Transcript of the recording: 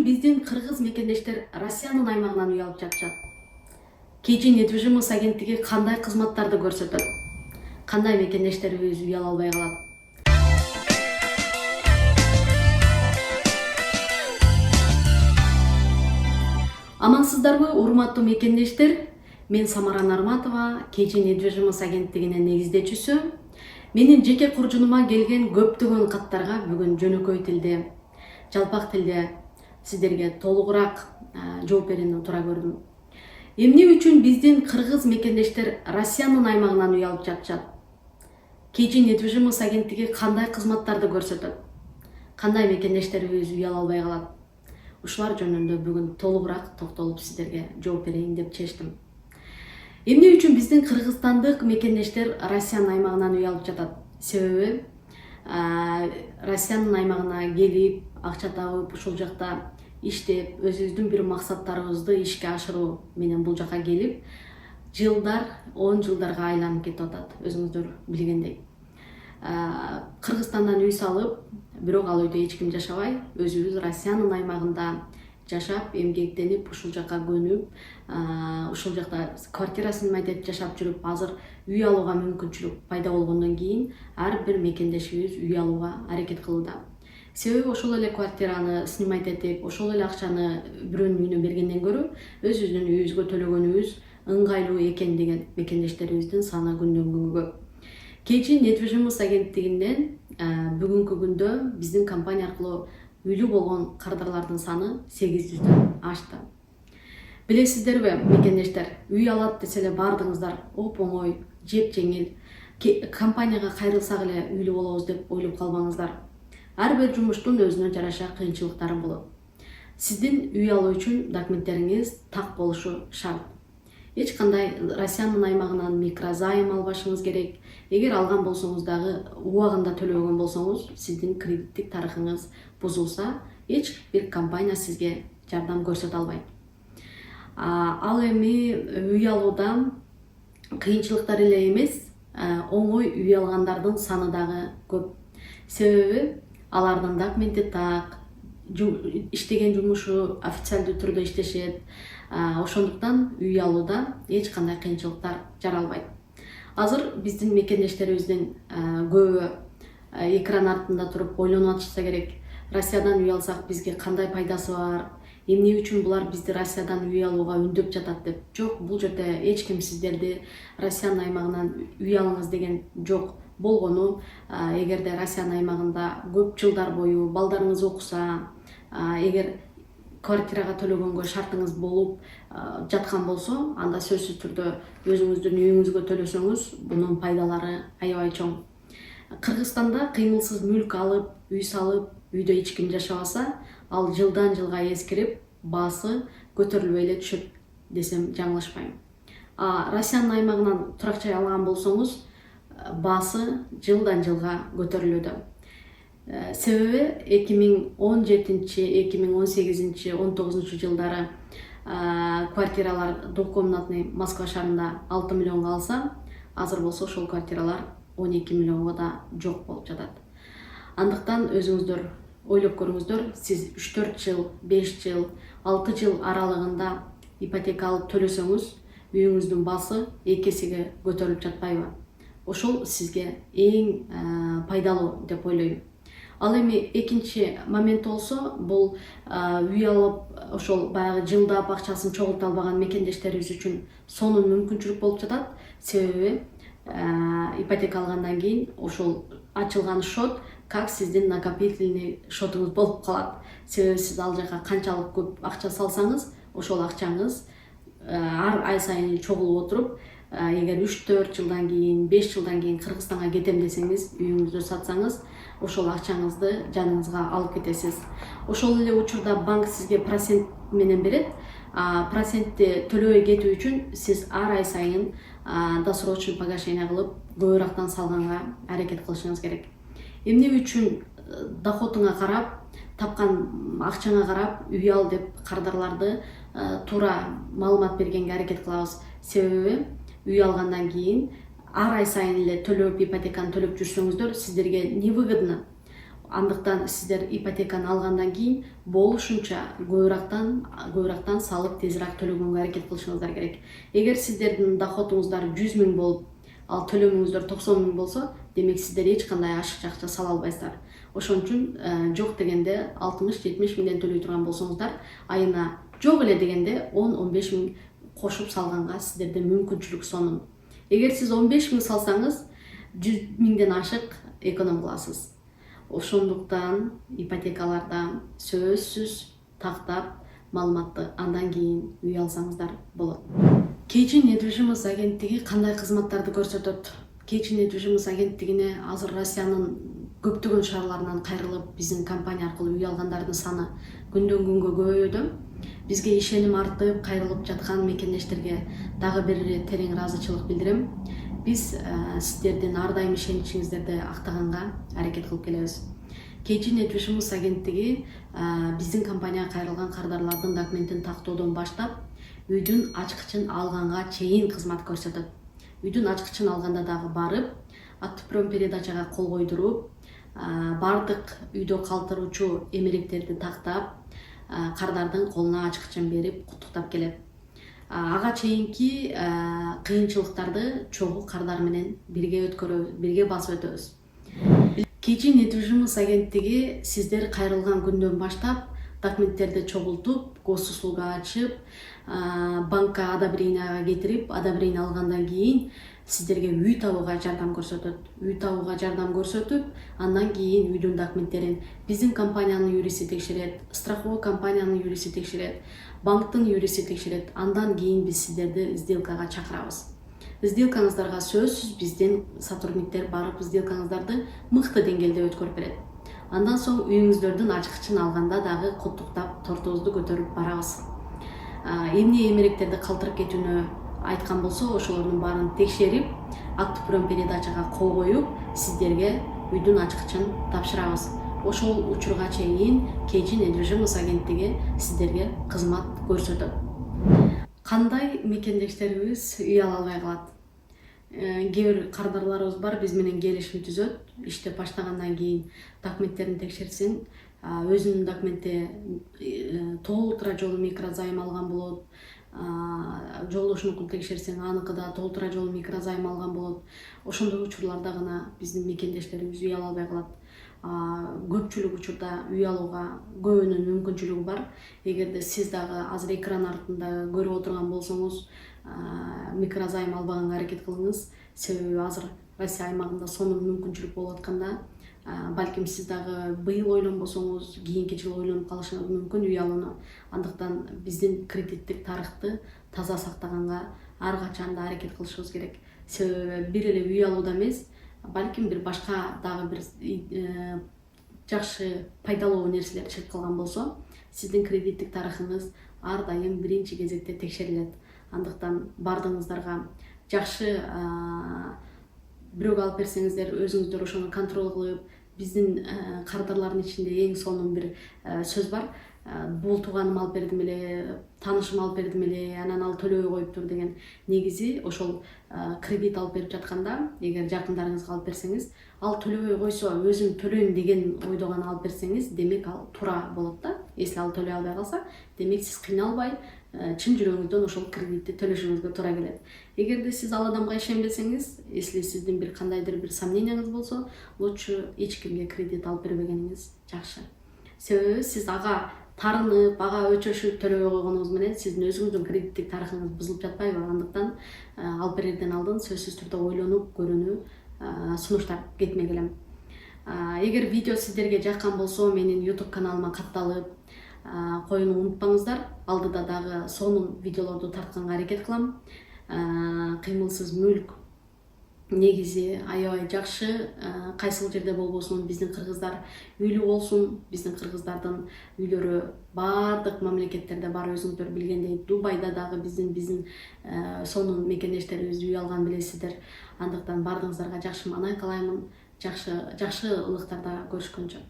биздин кыргыз мекендештер Россиянын аймагынан үй алып жатышат. Кечи недвижимость агенттиги кандай кызматтарды көрсөтөт? Кандай мекендештерибиз үй ала албай калат? Амансыздарбы, урматтуу мекендештер? Мен Самара Нарматова, Кечи недвижимость агенттигинин негиздечүүсү. Менин жеке куржунума келген көптөгөн каттарга бүгүн жөнөкөй тилде, жалпак тилде сиздерге толугураак жооп берүүнү туура көрдүм. Эмне үчүн биздин кыргыз мекендештер Россиянын аймагынан үй алып жатышат? Кечи недвижимость агенттиги кандай кызматтарды көрсөтөт? Кандай мекендештерибиз үй ала албай калат? Ушулар жөнүндө бүгүн толугураак токтолуп сиздерге жооп берейин деп чечтим. Эмне үчүн биздин кыргызстандык мекендештер Россиянын аймагынан үй алып жатат? Себеби Россиянын аймагына келип, акча табып, ушул жакта иштеп, өзүбүздүн бир максаттарыбызды ишке ашыруу менен бул жака келип, жылдар, 10 жылдарга айланып кетип атат, өзүңүздөр билгендей. Кыргызстандан үй салып, бирок ал үйдө эч ким жашабай, өзүбүз Россиянын аймагында жашап, эмгектенип, ушул жака көнүп, ушул жакта квартирасын майдап жашап жүрүп, азыр үй алууга мүмкүнчүлүк пайда болгондон кийин ар бир мекендешибиз үй алууга аракет кылууда. Себеби ошол эле квартираны снимать этип, ошол эле акчаны бирөөнүн үйүнө бергенден көрө, өзүбүздүн үйүбүзгө төлөгөнүбүз ыңгайлуу экен деген мекендештерибиздин саны күндөн күнгө көп. Кечи недвижимость агенттигинен бүгүнкү күндө биздин компания аркылуу үйлүү болгон кардарлардын саны 800дөн ашты. Билесиздерби, мекендештер, үй алат десе эле баардыгыңыздар оп-оңой, жеп-жеңил, компанияга кайрылсак эле үйлүү болобуз деп ойлоп калбаңыздар. Ар бир жумуштун өзүнө жараша кыйынчылыктары болот. Сиздин үй алуу үчүн документтериңиз так болушу шарт. Эч кандай Россиянын аймагынан микрозайм албашыңыз керек. Эгер алган болсоңуз дагы убагында төлөбөгөн болсоңуз, сиздин кредиттик тарыхыңыз бузулса, эч бир компания сизге жардам көрсөтө албайт. Ал эми үй алуудан кыйынчылыктар эле эмес, оңой үй алгандардын саны дагы көп. Себеби алардын документи так, иштеген жумушу официалдуу түрдө иштешет. Ошондуктан үй алууда эч кандай кыйынчылыктар жаралбайт. Азыр биздин мекендештерибиздин көбү экран артында туруп ойлонуп атышса керек. Россиядан үй алсак бизге кандай пайдасы бар? Эмне үчүн булар бизди Россиядан үй алууга үндөп жатат деп. Жок, бул жерде эч ким сиздерди Россиянын аймагынан үй алыңыз деген жок. Болгону, эгерде Россиянын аймагында көп жылдар бою балдарыңыз окуса, эгер квартирага төлөгөнгө шартыңыз болуп жаткан болсо, анда сөзсүз түрдө өзүңүздүн үйүңүзгө төлөсөңүз, бунун пайдалары аябай чоң. Кыргызстанда кыймылсыз мүлк алып, үй салып, үйдө эч ким жашабаса, ал жылдан жылга эскирип, баасы көтөрүлбөй эле түшөт десем жаңылышпайм. Россиянын аймагынан турак жай алган болсоңуз, баасы жылдан жылга көтөрүлүүдө. Себеби 2017, 2018, 19 жылдары квартиралар двухкомнатный Москва шаарында 6 миллионго алса, азыр болсо ошол квартиралар 12 миллионго да жок болуп жатат. Андыктан өзүңүздөр ойлоп көрүңүздөр, сиз 3-4 жыл, 5 жыл, 6 жыл аралыгында ипотека алып төлөсөңүз, үйүңүздүн баасы 2 эсеге көтөрүлүп жатпайбы? Ошол сизге эң пайдалуу деп ойлойм. Ал эми экинчи момент болсо, бул үй алып, ошол баягы жылдап акчасын чогулта албаган мекендештерибиз үчүн сонун мүмкүнчүлүк болуп жатат. Себеби ипотека алгандан кийин ошол ачылган шот как сиздин накопительный шотуңуз болуп калат. Себеби сиз ал жака канчалык көп акча салсаңыз, ошол акчаңыз ар ай сайын чогулуп отуруп, эгер 3-4 жылдан кийин, 5 жылдан кийин Кыргызстанга кетем десеңиз, үйүңүздү сатсаңыз, ошол акчаңызды жаныңызга алып кетесиз. Ошол эле учурда банк сизге процент менен берет. Процентти төлөбөй кетүү үчүн сиз ар ай сайын досрочный погашение кылып, көбүрөөктөн салганга аракет кылышыңыз керек. Эмне үчүн доходуңа карап, тапкан акчаңа карап үй ал деп кардарларды туура маалымат бергенге аракет кылабыз. Себеби үй алгандан кийин ар ай сайын эле төлөп, ипотеканы төлөп жүрсөңүздөр, сиздерге невыгодно. Андыктан сиздер ипотеканы алгандан кийин болушунча көбүрөөктөн салык тезирээк төлөгөнгө аракет кылышыңыздар керек. Эгер сиздердин доходуңуздар 100 000 болуп, ал төлөмүңүздөр 90 000 болсо, демек сиздер эч кандай ашыкча акча сала албайсыздар. Ошон үчүн жок дегенде 60-70 миңден төлөй турган болсоңуздар, айына жок эле дегенде 10-15 миң кошуп салганга сиздерде мүмкүнчүлүк сонун. Эгер сиз 15 миң салсаңыз, 100 миңден ашык эконом кыласыз. Ошондуктан ипотекаларда сөзсүз тактап маалыматты андан кийин үй алсаңыздар болот. Кейчи недвижимость агенттиги кандай кызматтарды көрсөтөт? Кейчи недвижимость агенттигине азыр Россиянын көптөгөн шаарларынан кайрылып, биздин компания аркылуу үй алгандардын саны күндөн күнгө көбөйүүдө. Бизге ишеним артып, кайрылып жаткан мекендештерге дагы бир терең ыраазычылык билдирем. Биз сиздердин ар дайым ишеничиңиздерди актаганга аракет кылып келебиз. Кейчи недвижимость агенттиги биздин компанияга кайрылган кардарлардын документин тактоодон баштап, үйдүн ачкычын алганга чейин кызмат көрсөтөт. Үйдүн ачкычын алганда дагы барып, автопром передачага кол койдуруп, бардык үйдө калтыруучу эмеректерди тактап, кардардын колуна ачкычын берип, куттуктап келет. Ага чейинки кыйынчылыктарды чогуу кардар менен бирге басып өтөбүз. Кейчи недвижимость агенттиги сиздер кайрылган күндөн баштап документтерди чогултуп, госуслуга ачып, банкка одобренияга кетирип, одобрение алгандан кийин сиздерге үй табууга жардам көрсөтөт. Үй табууга жардам көрсөтүп, андан кийин үйдүн документтерин биздин компаниянын юристи текшерет, страховой компаниянын юристи текшерет, банктын юристи текшерет. Андан кийин биз сиздерди сделкага чакырабыз. Сделкаңыздарга сөзсүз биздин сотрудниктер барып, сделкаңыздарды мыкты деңгээлде өткөрүп берет. Андан соң үйүңүздөрдүн ачкычын алганда дагы куттуктап, тортозду көтөрүп барабыз. Эмне эмеректерди калтырып кетүүнү айткан болсо, ошолордун баарын текшерип, автопром передачага кол коюп, сиздерге үйдүн ачкычын тапшырабыз. Ошол учурга чейин Кейчи недвижимость агенттиги сиздерге кызмат көрсөтөт. Кандай мекендештерибиз үй ала албай калат? Кээ бир кардарларыбыз бар, биз менен келишим түзөт, иштеп баштагандан кийин документтерин текшерсин, өзүнүн документи толтура жолу микрозайм алган болот, жолдошунукун текшерсең, аныкы да толтура жолу микрозайм алган болот. Ошондой учурларда гана биздин мекендештерибиз үй ала албай калат. Көпчүлүк учурда үй алууга көбүнүн мүмкүнчүлүгү бар. Эгерде сиз дагы азыр экран артында көрүп отурган болсоңуз, микрозайм албаганга аракет кылыңыз. Себеби азыр Россия аймагында сонун мүмкүнчүлүк болуп атканда, балким сиз дагы быйыл ойлонбосоңуз, кийинки жылы ойлонуп калышыңыз мүмкүн үй алууну. Андыктан биздин кредиттик тарыхты таза сактаганга ар качан да аракет кылышыбыз керек. Себеби бир эле үй алууда эмес, балким бир башка дагы бир жакшы пайдалуу нерселер чыгып калган болсо, сиздин кредиттик тарыхыңыз ар дайым биринчи кезекте текшерилет. Андыктан бардыгыңыздарга жакшы бирөөгө алып берсеңиздер, өзүңүздөр ошону контроль кылып, биздин кардарлардын ичинде эң сонун бир сөз бар. Бул тууганым алып бердим эле, таанышым алып бердим эле, анан ал төлөбөй коюптур деген. Негизи ошол кредит алып берип жатканда, эгер жакындарыңызга алып берсеңиз, ал төлөбөй койсо, өзүм төлөйм деген ойдо гана алып берсеңиз, демек ал туура болот да. Если ал төлөй албай калса, демек сиз кыйналбай, чын жүрөгүңүздөн ошол кредитти төлөшүңүзгө туура келет. Эгерде сиз ал адамга ишенбесеңиз, если сиздин бир кандайдыр бир сомненияңыз болсо, лучше эч кимге кредит алып бербегениңиз жакшы. Себеби сиз ага тарынып, ага өчөшүп төлөбөй койгонуңуз менен сиздин өзүңүздүн кредиттик тарыхыңыз бузулуп жатпайбы? Андыктан алып берерден алдын сөзсүз түрдө ойлонуп көрүүнү сунуштап кетмек элем. Эгер видео сиздерге жаккан болсо, менин YouTube каналыма катталып коюуну унутпаңыздар. Алдыда дагы сонун видеолорду тартканга аракет кылам. Кыймылсыз мүлк негизи аябай жакшы. Кайсыл жерде болбосун, биздин кыргыздар үйлүү болсун. Биздин кыргыздардын үйлөрү бардык мамлекеттерде бар, өзүңүздөр билгендей. Дубайда дагы биздин сонун мекендештерибиз үй алган билесиздер. Андыктан бардыгыңыздарга жакшы маанай каалаймын. Жакшы ылыктарда көрүшкөнчө.